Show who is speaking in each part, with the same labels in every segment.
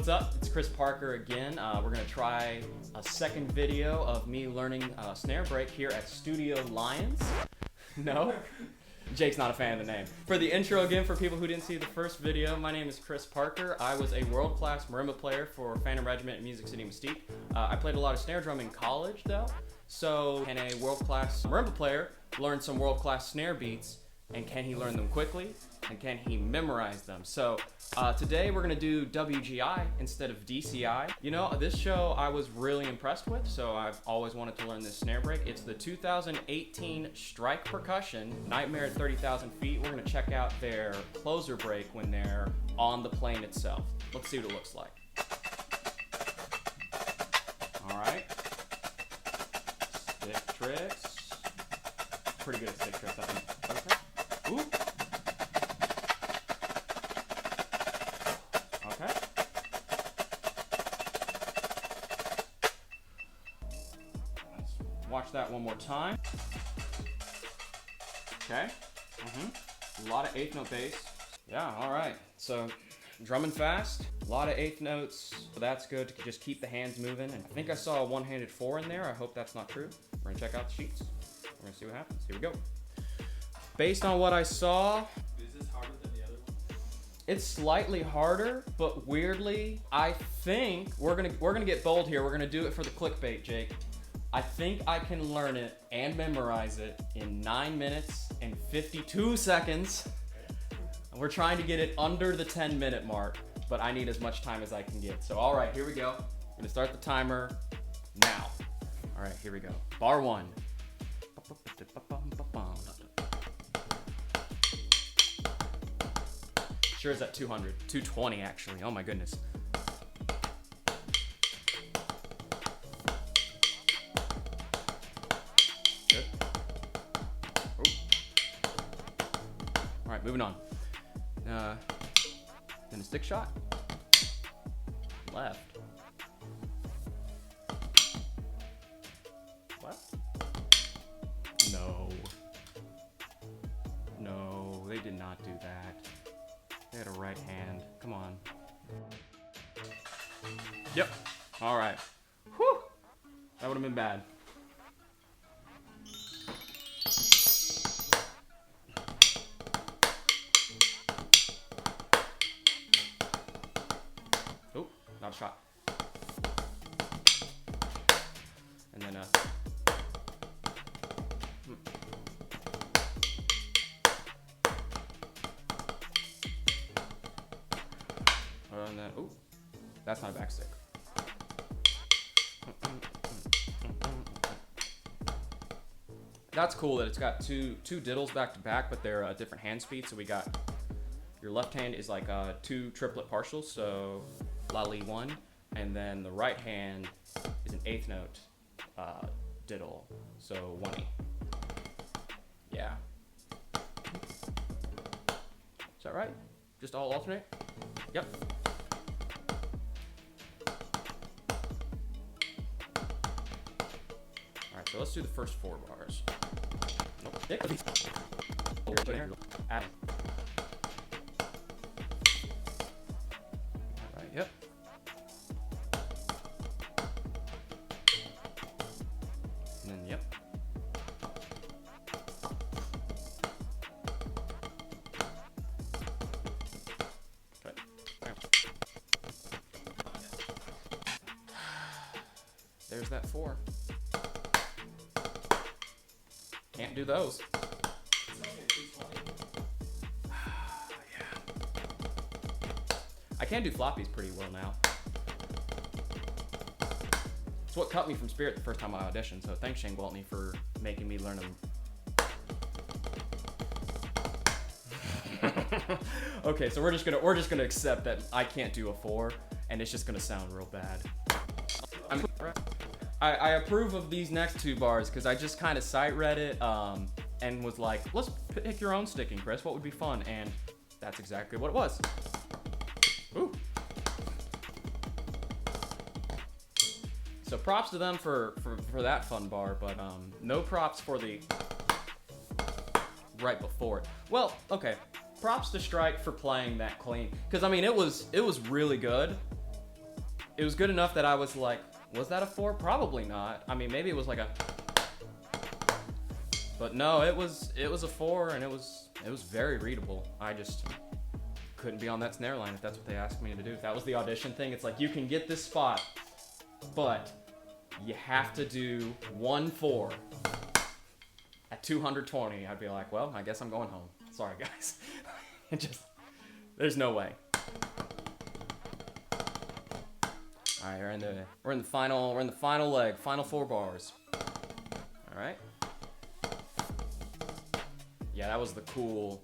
Speaker 1: What's up? It's Chris Parker again. We're gonna try a second video of me learning snare break here at Studio Lions. No? Jake's not a fan of the name. For the intro again, for people who didn't see the first video, my name is Chris Parker. I was a world-class marimba player for Phantom Regiment in Music City, Mystique. I played a lot of snare drum in college though. So can a world-class marimba player learn some world-class snare beats? And can he learn them quickly? And can he memorize them? So today we're gonna do WGI instead of DCI. You know, this show I was really impressed with, so I've always wanted to learn this snare break. It's the 2018 Stryke Percussion, Nightmare at 30,000 feet. We're gonna check out their closer break when they're on the plane itself. Let's see what it looks like. All right, stick tricks. Pretty good at stick tricks, I think. Okay. Ooh. Okay. Let's watch that one more time. Okay. A lot of eighth note bass. Yeah, all right. So drumming fast, a lot of eighth notes. So that's good to just keep the hands moving. And I think I saw a one-handed 4 in there. I hope that's not true. We're gonna check out the sheets. We're gonna see what happens. Here we go. Based on what I saw,
Speaker 2: is this harder than the other one?
Speaker 1: It's slightly harder, but weirdly, I think we're gonna get bold here. We're gonna do it for the clickbait, Jake. I think I can learn it and memorize it in 9 minutes and 52 seconds. And we're trying to get it under the 10-minute mark, but I need as much time as I can get. So all right, here we go. I'm gonna start the timer now. All right, here we go. Bar 1. Sure is at 200, 220 actually, oh my goodness. Good. Oh. All right, moving on. Then a stick shot. Left. Left. No. No, they did not do that. They had a right hand. Come on. Yep. All right. Whew. That would have been bad. Oh, not a shot. And then and then, ooh, that's not a back stick. That's cool that it's got two diddles back to back, but they're different hand speeds. So we got, your left hand is like 2 triplet partials, so la-li 1, and then the right hand is an 8th note diddle, so 1-e. Yeah. Is that right? Just all alternate? Yep. Alright, so let's do the first 4 bars. Nope. Alright, yep. And then, yep. Okay. There's that 4. Can't do those. Yeah. I can do floppies pretty well now. It's what cut me from Spirit the first time I auditioned, so thanks Shane Gwaltney for making me learn them. Okay, so we're just gonna accept that I can't do a 4, and it's just gonna sound real bad. I approve of these next 2 bars because I just kind of sight read it and was like, let's pick your own sticking, Chris. What would be fun? And that's exactly what it was. Ooh. So props to them for that fun bar, but no props for the right before it. Well, okay. Props to Stryke for playing that clean, because I mean it was really good, it was good enough that I was like, was that a 4? Probably not. I mean, maybe it was like a, but no, it was a 4, and it was very readable. I just couldn't be on that snare line if that's what they asked me to do. If that was the audition thing, it's like, you can get this spot, but you have to do 1/4 at 220. I'd be like, well, I guess I'm going home. Sorry, guys. It just, there's no way. All right, we're in the final leg, final 4 bars. All right. Yeah, that was the cool.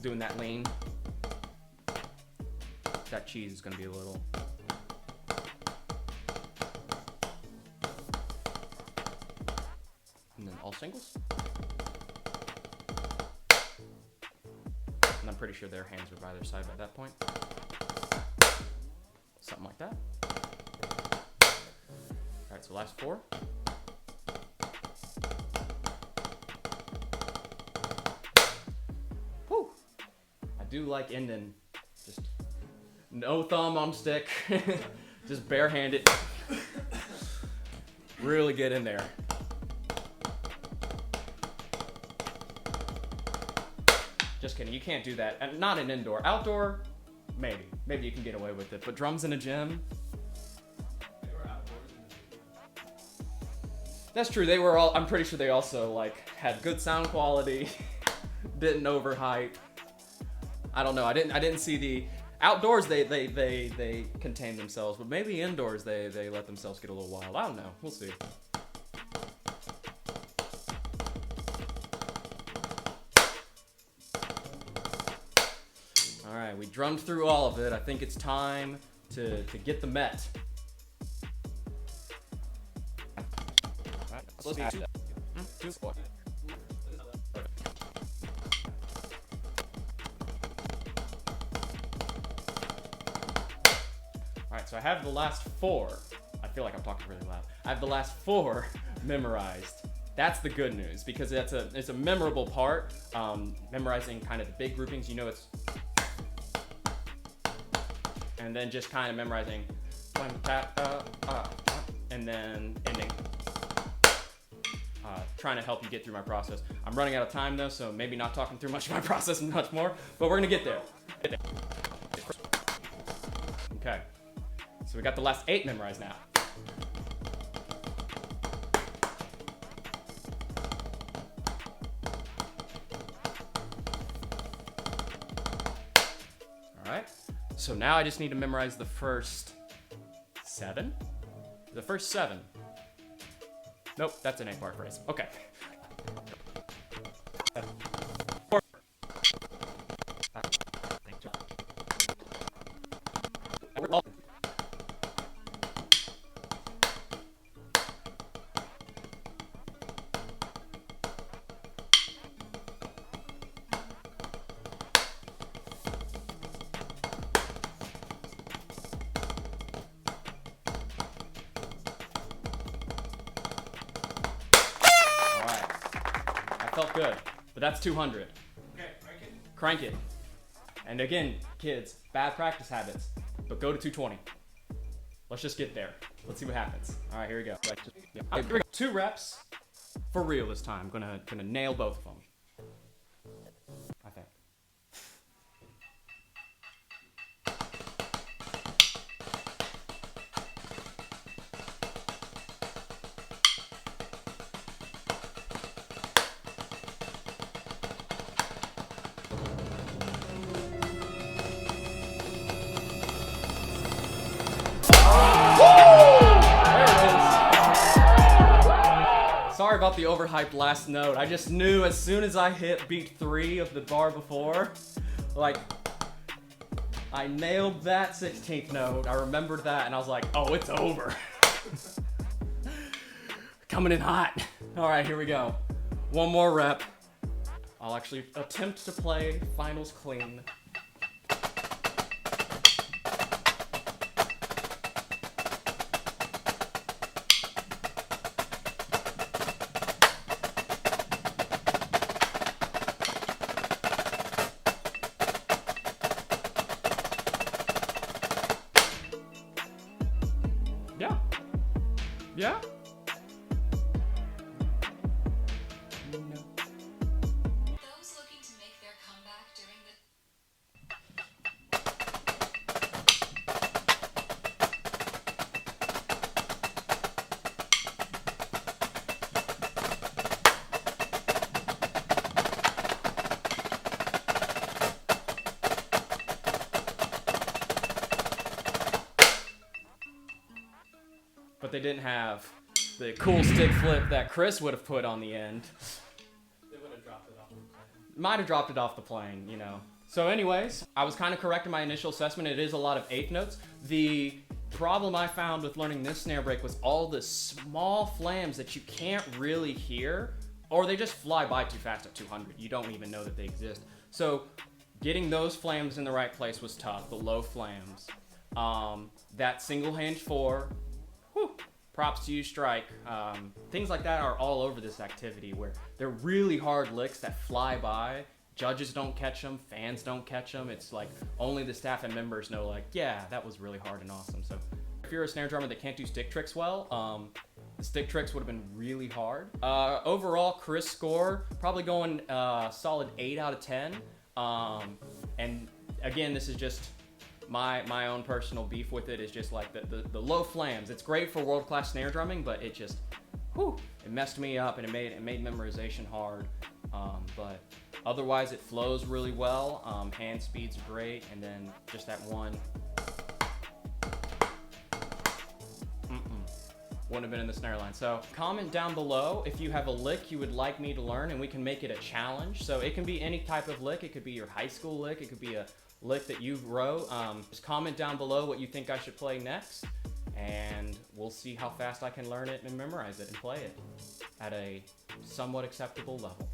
Speaker 1: Doing that lean. That cheese is gonna be a little. And then all singles. And I'm pretty sure their hands were by their side by that point. Something like that. All right, so last 4. Whew. I do like ending just no thumb on stick, just barehanded. Really get in there. Just kidding, you can't do that. And not in indoor. Outdoor, maybe. Maybe you can get away with it. But drums in a gym?
Speaker 2: They were outdoors in the gym.
Speaker 1: That's true. They were all, I'm pretty sure they also like had good sound quality, didn't overhype. I don't know. I didn't see the outdoors they contained themselves, but maybe indoors they let themselves get a little wild. I don't know. We'll see. All right, we drummed through all of it. I think it's time to get the Met. All right, so I have the last 4. I feel like I'm talking really loud. I have the last 4 memorized. That's the good news, because it's a memorable part. Memorizing kind of the big groupings, you know, it's, and then just kind of memorizing, and then ending. Trying to help you get through my process. I'm running out of time though, so maybe not talking through much of my process much more, but we're gonna get there. Okay, so we got the last 8 memorized now. All right, so now I just need to memorize the first 7? The first 7. Nope, that's an 8-bar phrase. Okay. Felt good, but that's 200.
Speaker 2: Okay, crank it.
Speaker 1: Crank it. And again, kids, bad practice habits, but go to 220. Let's just get there. Let's see what happens. All right, here we go. Here we go. 2 reps for real this time. Gonna nail both of them. I think. Sorry about the overhyped last note. I just knew as soon as I hit beat 3 of the bar before, like, I nailed that 16th note. I remembered that and I was like, oh, it's over. Coming in hot. All right, here we go. 1 more rep. I'll actually attempt to play finals clean. but they didn't have the cool stick flip that Chris would have put on the end.
Speaker 2: They would have dropped it off the plane.
Speaker 1: Might have dropped it off the plane, you know. So anyways, I was kind of correct in my initial assessment. It is a lot of eighth notes. The problem I found with learning this snare break was all the small flams that you can't really hear, or they just fly by too fast at 200. You don't even know that they exist. So getting those flams in the right place was tough, the low flams. That single hand 4, whew, props to you, Stryke. Things like that are all over this activity where they're really hard licks that fly by. Judges don't catch them, fans don't catch them. It's like only the staff and members know, like, yeah, that was really hard and awesome. So if you're a snare drummer that can't do stick tricks well, the stick tricks would have been really hard. Overall, Chris score, probably going solid 8 out of 10. And again, this is just my own personal beef with it, is just like the low flams. It's great for world-class snare drumming, but it just, whew, it messed me up, and it made memorization hard. But otherwise, it flows really well. Hand speed's great, and then just that one. Wouldn't have been in the snare line. So comment down below if you have a lick you would like me to learn, and we can make it a challenge. So it can be any type of lick. It could be your high school lick. It could be a lick that you wrote. Just comment down below what you think I should play next, and we'll see how fast I can learn it and memorize it and play it at a somewhat acceptable level.